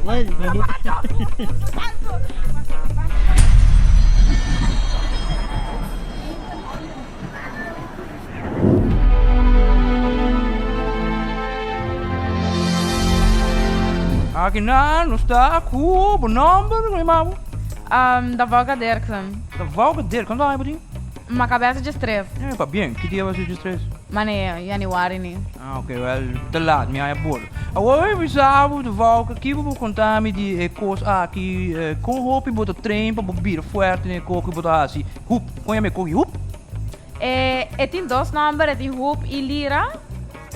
Vai. Aqui não está com o nome do irmão. Da Volga Dirksen. Da Volga dele, quando é, budinho? Uma cabeça de estresse. É, pá, bem, que dia vai ser de estresse? Mane, januari ni. Ah, ok, well, te laat, me é bolo. Agora, we sabe, de Volga, aqui vou contar-me de coisas aqui, com roupa e botar trem para beber forte, né, coco e botar assim. Hup, conhece coco e hup? Tem dois números, tem hoop e lira.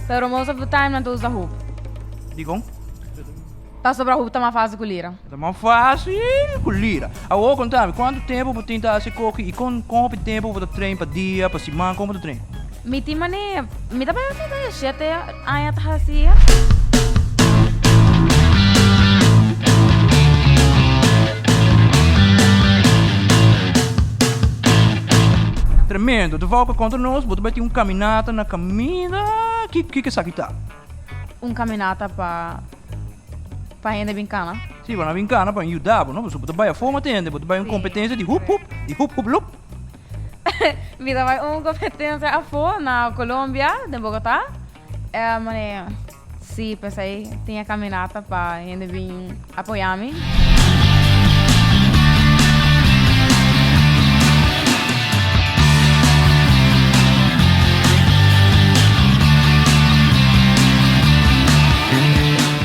Pero most of the time não usa hoop. Digam? Tá sobre a hoop, tá mais fácil com lira. É mais fácil, com lira. Agora, contar-me, quanto tempo vou tentar esse coco e com roupa e tempo vou botar trem para dia, para semana, como botar trem? Mi ti mane, mi tá pensando, sete anos assim. Tremendo, de volta contra nós, vou ter caminhada na caminha. Que é isso aqui tá? Caminhata para gente brincando. Sim, vai brincar, para ajudar, não? Você pode a forma tende, pode uma competência de hup lup. Mi vai competência a fora na Colômbia, em Bogotá. Mane, sim, pensei, tinha caminhata para gente vir apoiar-me.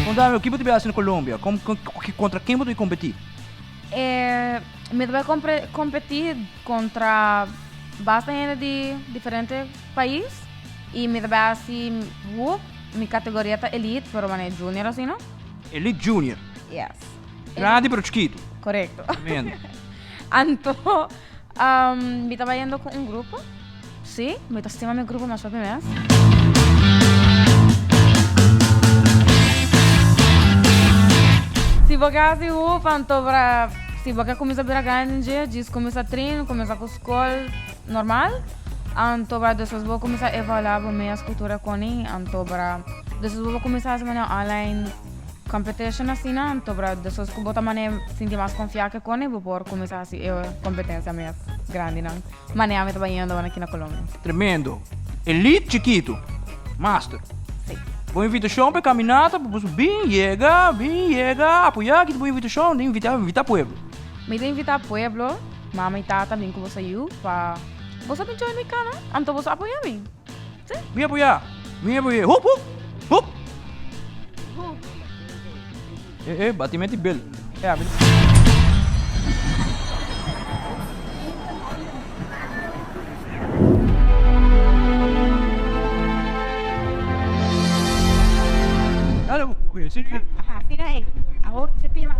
Contame, o que você vai na Colômbia? Contra quem você competir? Me vai competir contra bastante gente de diferentes países e me vai assim, minha categoria tá elite, pero mane junior assim, não? Elite Junior. Yes. Grande pero chiquito. Correcto. Tremendo. Então, me estava indo com um grupo. Sim, me está assistindo meu grupo, mas foi primeiro. Se você assim, se você começa a virar grande, diz começa a treino, começa com escola normal, então depois vou começar a evoluir a minha cultura com ele, então depois vou começar a fazer online competition assim, então depois que vou também sentir mais confiança com ele, vou começar assim a competência mais grande, não? Mas eu estou indo aqui na Colômbia. Tremendo. Elite chiquito. Master. Sim. Boa invitação para caminhada, para você bem chega, apoiar aqui, boa invitação, de invitar pueblo. Me invitar pueblo, mama e tata, vem com você para você me join me cana, então você apoia me. Sim? Vem apoiar. Hup. Batimento de belo. A vida. Olha, conheci. Tira aí. A outra você pila.